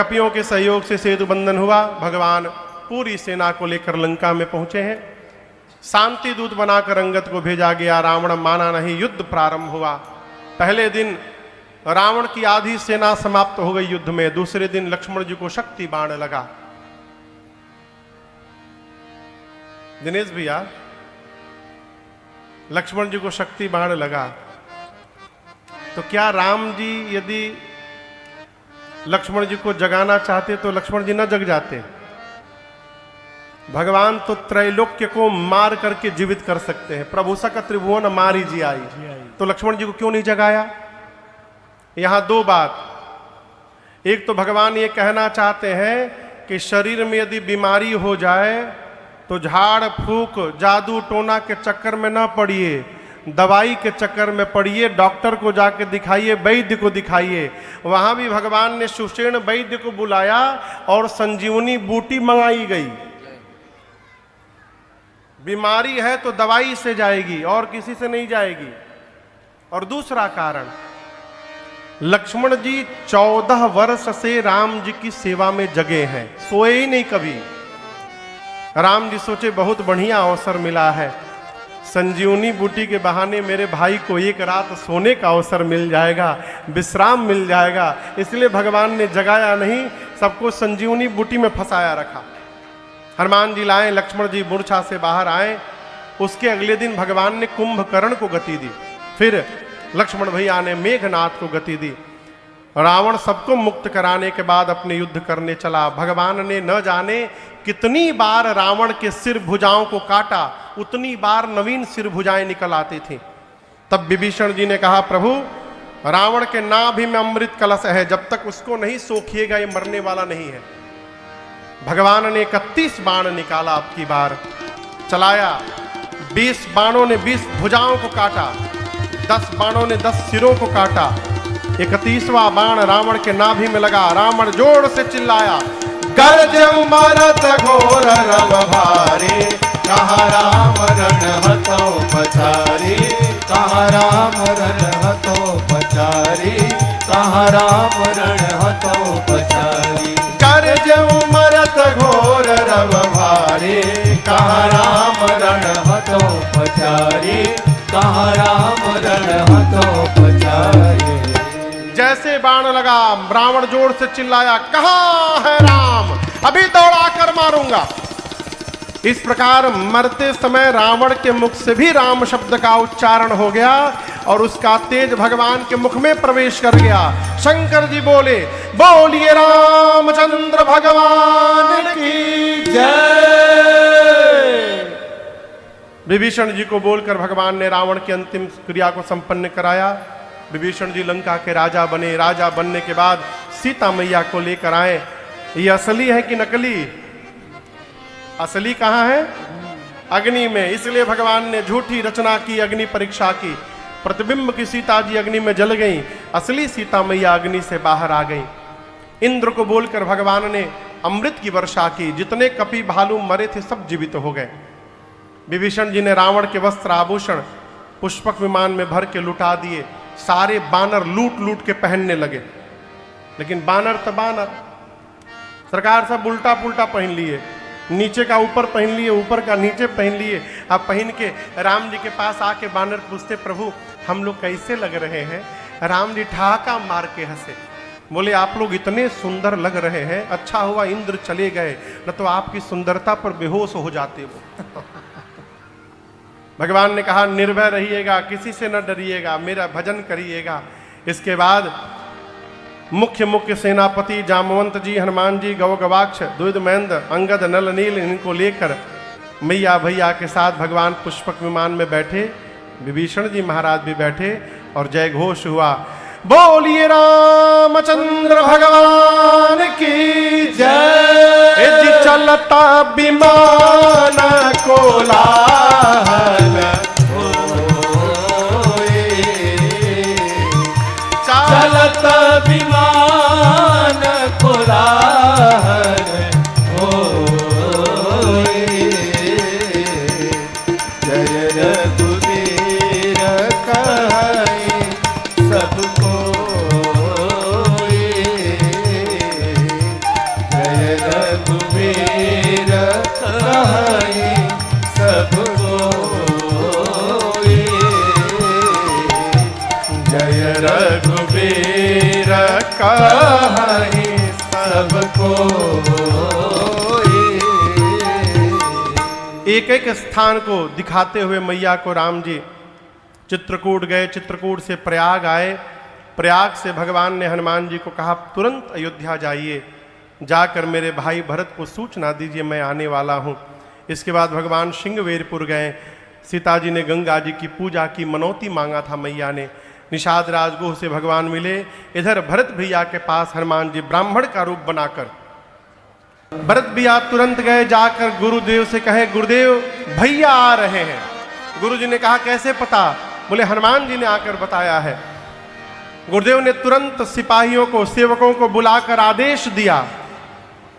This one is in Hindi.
कपियों के सहयोग से सेतु बंधन हुआ। भगवान पूरी सेना को लेकर लंका में पहुंचे हैं। शांति दूत बनाकर अंगद को भेजा गया। रावण माना नहीं, युद्ध प्रारंभ हुआ। पहले दिन रावण की आधी सेना समाप्त हो गई युद्ध में। दूसरे दिन लक्ष्मण जी को शक्ति बाण लगा। दिनेश भैया, लक्ष्मण जी को शक्ति बाण लगा तो क्या राम जी यदि लक्ष्मण जी को जगाना चाहते तो लक्ष्मण जी न जग जाते? भगवान तो त्रैलोक्य को मार करके जीवित कर सकते हैं। प्रभु सक त्रिभुवन मारी जी आई, तो लक्ष्मण जी को क्यों नहीं जगाया? यहां दो बात। एक तो भगवान ये कहना चाहते हैं कि शरीर में यदि बीमारी हो जाए तो झाड़ फूक जादू टोना के चक्कर में ना पड़िए, दवाई के चक्कर में पड़िए। डॉक्टर को जाके दिखाइए, वैद्य को दिखाइए। वहां भी भगवान ने सुषेण वैद्य को बुलाया और संजीवनी बूटी मंगाई गई। बीमारी है तो दवाई से जाएगी और किसी से नहीं जाएगी। और दूसरा कारण, लक्ष्मण जी 14 वर्ष से राम जी की सेवा में जगे हैं, सोए ही नहीं कभी। राम जी सोचे बहुत बढ़िया अवसर मिला है, संजीवनी बूटी के बहाने मेरे भाई को एक रात सोने का अवसर मिल जाएगा, विश्राम मिल जाएगा। इसलिए भगवान ने जगाया नहीं, सबको संजीवनी बूटी में फंसाया रखा। हनुमान जी लाए, लक्ष्मण जी मूर्छा से बाहर आए। उसके अगले दिन भगवान ने कुंभकर्ण को गति दी। फिर लक्ष्मण भैया ने मेघनाथ को गति दी। रावण सबको मुक्त कराने के बाद अपने युद्ध करने चला। भगवान ने न जाने कितनी बार रावण के सिर भुजाओं को काटा, उतनी बार नवीन सिर भुजाएं निकल आती थी। तब विभीषण जी ने कहा, प्रभु रावण के नाभि में अमृत कलश है, जब तक उसको नहीं सोखिएगा ये मरने वाला नहीं है। भगवान ने 31 बाण निकाला, अब की बार चलाया। 20 बाणों ने 20 भुजाओं को काटा, 10 बाणों ने 10 सिरों को काटा। 31वां बाण रावण के नाभि में लगा। रावण जोर से चिल्लाया, गर्जऊ मारत घोर रव भारी, कहाँ राम रण हतो पछारी, कहाँ राम रण हतो पछारी, कहाँ राम रण हतो पछारी। गर्जऊ मरत घोर रव भारी, कहाँ राम रण हतो पछारी, कहाँ राम रण हतो पछारी। जैसे बाण लगा रावण जोर से चिल्लाया, कहाँ है राम, अभी दौड़ा कर मारूंगा। इस प्रकार मरते समय रावण के मुख से भी राम शब्द का उच्चारण हो गया और उसका तेज भगवान के मुख में प्रवेश कर गया। शंकर जी बोले, बोलिए रामचंद्र भगवान की जय। विभीषण जी को बोलकर भगवान ने रावण की अंतिम क्रिया को संपन्न कराया। विभीषण जी लंका के राजा बने। राजा बनने के बाद सीता मैया को लेकर आए। ये असली है कि नकली? असली कहाँ है? अग्नि में। इसलिए भगवान ने झूठी रचना की, अग्नि परीक्षा की। प्रतिबिंब की सीता जी अग्नि में जल गई, असली सीता मैया अग्नि से बाहर आ गई। इंद्र को बोलकर भगवान ने अमृत की वर्षा की। जितने कपि भालू मरे थे सब जीवित हो गए। विभीषण जी ने रावण के वस्त्र आभूषण पुष्पक विमान में भर के लुटा दिए। सारे बानर लूट लूट के पहनने लगे। लेकिन बानर तो बानर, सरकार सब उल्टा पुल्टा पहन लिए, नीचे का ऊपर पहन लिए, ऊपर का नीचे पहन लिए। अब पहन के राम जी के पास आके बानर पूछते, प्रभु हम लोग कैसे लग रहे हैं? राम जी ठहाका मार के हंसे, बोले आप लोग इतने सुंदर लग रहे हैं, अच्छा हुआ इंद्र चले गए, न तो आपकी सुंदरता पर बेहोश हो जाते वो। भगवान ने कहा, निर्भय रहिएगा, किसी से न डरिएगा, मेरा भजन करिएगा। इसके बाद मुख्य सेनापति जामवंत जी, हनुमान जी, गौगवाक्ष, द्विविद महेंद्र, अंगद, नल नील, इनको लेकर मैया भैया के साथ भगवान पुष्पक विमान में बैठे। विभीषण जी महाराज भी बैठे और जय घोष हुआ, बोलिए रामचंद्र भगवान की जय। जी चलता विमान कोलाहल, चलता विमान कोलाहल होए। जय रघुवीर कहाई सब कोई, रघुवीर कहाई सब कोई। जय रघुवीर कहाई सब कोई। एक एक स्थान को दिखाते हुए मैया को राम जी चित्रकूट गए, चित्रकूट से प्रयाग आए। प्रयाग से भगवान ने हनुमान जी को कहा तुरंत अयोध्या जाइए, जाकर मेरे भाई भरत को सूचना दीजिए मैं आने वाला हूँ। इसके बाद भगवान सिंहवेरपुर गए। सीता जी ने गंगा जी की पूजा की, मनौती मांगा था मैया ने। निषाद राजगुह से भगवान मिले। इधर भरत भैया के पास हनुमान जी ब्राह्मण का रूप बनाकर, भरत भैया तुरंत गए, जाकर गुरुदेव से कहे गुरुदेव भैया आ रहे हैं। गुरुजी ने कहा कैसे पता? बोले हनुमान जी ने आकर बताया है। गुरुदेव ने तुरंत सिपाहियों को, सेवकों को बुलाकर आदेश दिया